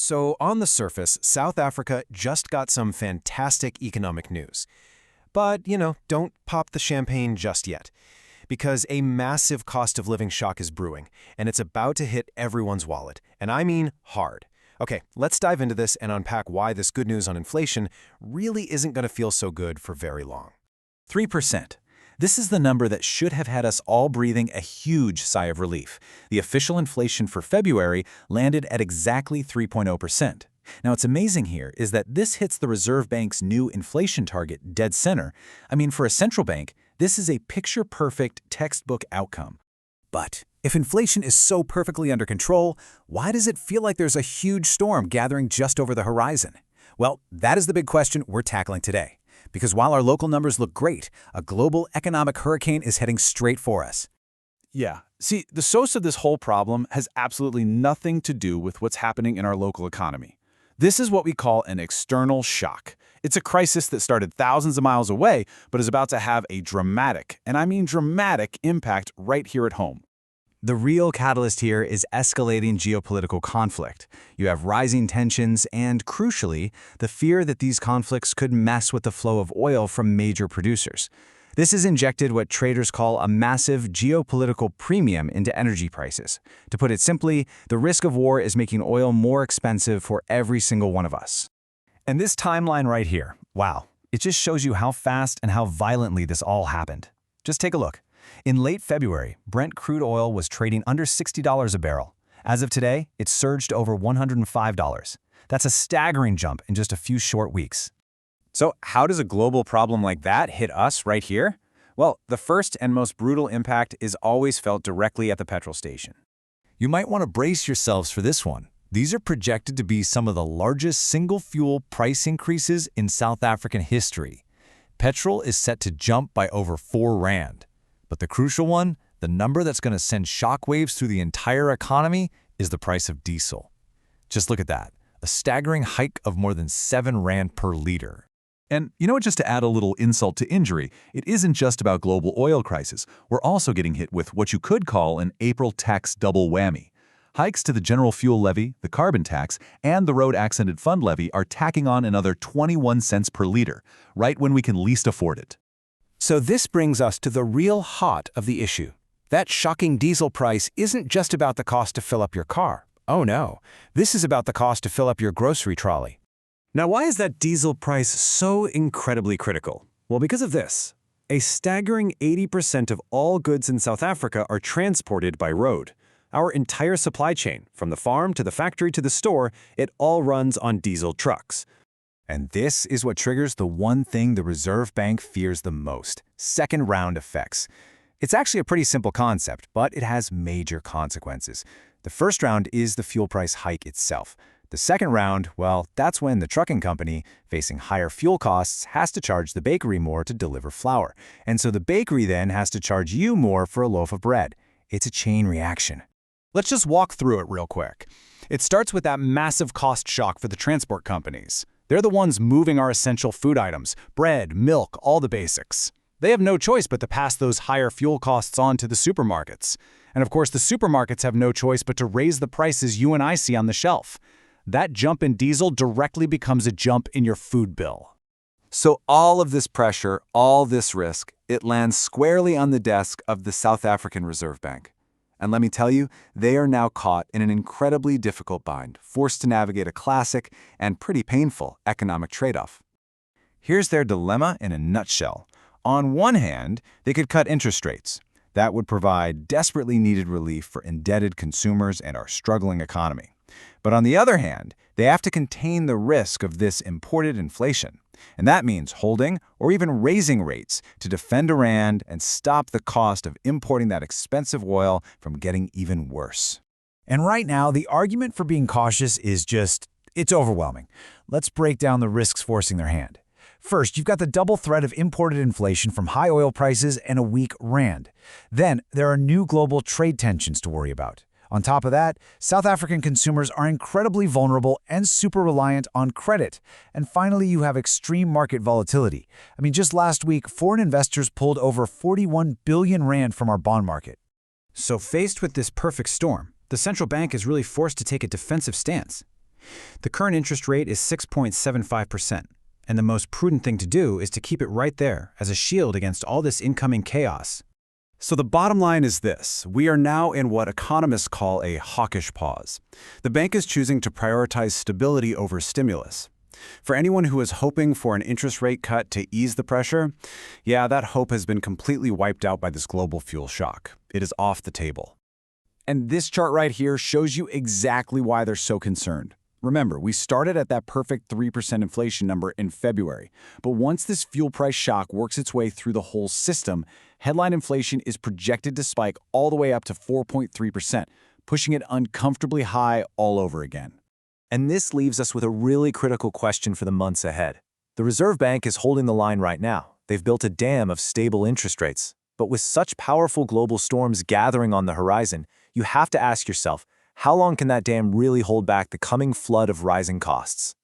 So on the surface, South Africa just got some fantastic economic news. But, don't pop the champagne just yet. Because a massive cost of living shock is brewing, and it's about to hit everyone's wallet. And I mean hard. Okay, let's dive into this and unpack why this good news on inflation really isn't going to feel so good for very long. 3%. This is the number that should have had us all breathing a huge sigh of relief. The official inflation for February landed at exactly 3.0%. Now, what's amazing here is that this hits the Reserve Bank's new inflation target dead center. I mean, for a central bank, this is a picture-perfect textbook outcome. But if inflation is so perfectly under control, why does it feel like there's a huge storm gathering just over the horizon? Well, that is the big question we're tackling today. Because while our local numbers look great, a global economic hurricane is heading straight for us. Yeah. See, the source of this whole problem has absolutely nothing to do with what's happening in our local economy. This is what we call an external shock. It's a crisis that started thousands of miles away, but is about to have a dramatic, and I mean dramatic, impact right here at home. The real catalyst here is escalating geopolitical conflict. You have rising tensions and, crucially, the fear that these conflicts could mess with the flow of oil from major producers. This has injected what traders call a massive geopolitical premium into energy prices. To put it simply, the risk of war is making oil more expensive for every single one of us. And this timeline right here, wow, it just shows you how fast and how violently this all happened. Just take a look. In late February, Brent crude oil was trading under $60 a barrel. As of today, it's surged to over $105. That's a staggering jump in just a few short weeks. So how does a global problem like that hit us right here? Well, the first and most brutal impact is always felt directly at the petrol station. You might want to brace yourselves for this one. These are projected to be some of the largest single-fuel price increases in South African history. Petrol is set to jump by over 4 rand. But the crucial one, the number that's going to send shockwaves through the entire economy, is the price of diesel. Just look at that, a staggering hike of more than 7 rand per liter. And just to add a little insult to injury, it isn't just about global oil crisis. We're also getting hit with what you could call an April tax double whammy. Hikes to the general fuel levy, the carbon tax, and the road accident fund levy are tacking on another 21 cents per liter, right when we can least afford it. So this brings us to the real heart of the issue. That shocking diesel price isn't just about the cost to fill up your car. Oh no, this is about the cost to fill up your grocery trolley. Now, why is that diesel price so incredibly critical? Well, because of this. A staggering 80% of all goods in South Africa are transported by road. Our entire supply chain, from the farm to the factory to the store, it all runs on diesel trucks. And this is what triggers the one thing the Reserve Bank fears the most: second-round effects. It's actually a pretty simple concept, but it has major consequences. The first round is the fuel price hike itself. The second round, well, that's when the trucking company, facing higher fuel costs, has to charge the bakery more to deliver flour. And so the bakery then has to charge you more for a loaf of bread. It's a chain reaction. Let's just walk through it real quick. It starts with that massive cost shock for the transport companies. They're the ones moving our essential food items, bread, milk, all the basics. They have no choice but to pass those higher fuel costs on to the supermarkets. And of course, the supermarkets have no choice but to raise the prices you and I see on the shelf. That jump in diesel directly becomes a jump in your food bill. So all of this pressure, all this risk, it lands squarely on the desk of the South African Reserve Bank. And let me tell you, they are now caught in an incredibly difficult bind, forced to navigate a classic and pretty painful economic trade-off. Here's their dilemma in a nutshell. On one hand, they could cut interest rates. That would provide desperately needed relief for indebted consumers and our struggling economy. But on the other hand, they have to contain the risk of this imported inflation. And that means holding or even raising rates to defend a rand and stop the cost of importing that expensive oil from getting even worse. And right now, the argument for being cautious is it's overwhelming. Let's break down the risks forcing their hand. First, you've got the double threat of imported inflation from high oil prices and a weak rand. Then, there are new global trade tensions to worry about. On top of that, South African consumers are incredibly vulnerable and super reliant on credit. And finally, you have extreme market volatility. I mean, just last week, foreign investors pulled over 41 billion rand from our bond market. So faced with this perfect storm, the central bank is really forced to take a defensive stance. The current interest rate is 6.75%, and the most prudent thing to do is to keep it right there as a shield against all this incoming chaos. So the bottom line is this: we are now in what economists call a hawkish pause. The bank is choosing to prioritize stability over stimulus. For anyone who is hoping for an interest rate cut to ease the pressure, yeah, that hope has been completely wiped out by this global fuel shock. It is off the table. And this chart right here shows you exactly why they're so concerned. Remember, we started at that perfect 3% inflation number in February. But once this fuel price shock works its way through the whole system, headline inflation is projected to spike all the way up to 4.3%, pushing it uncomfortably high all over again. And this leaves us with a really critical question for the months ahead. The Reserve Bank is holding the line right now. They've built a dam of stable interest rates. But with such powerful global storms gathering on the horizon, you have to ask yourself, how long can that dam really hold back the coming flood of rising costs?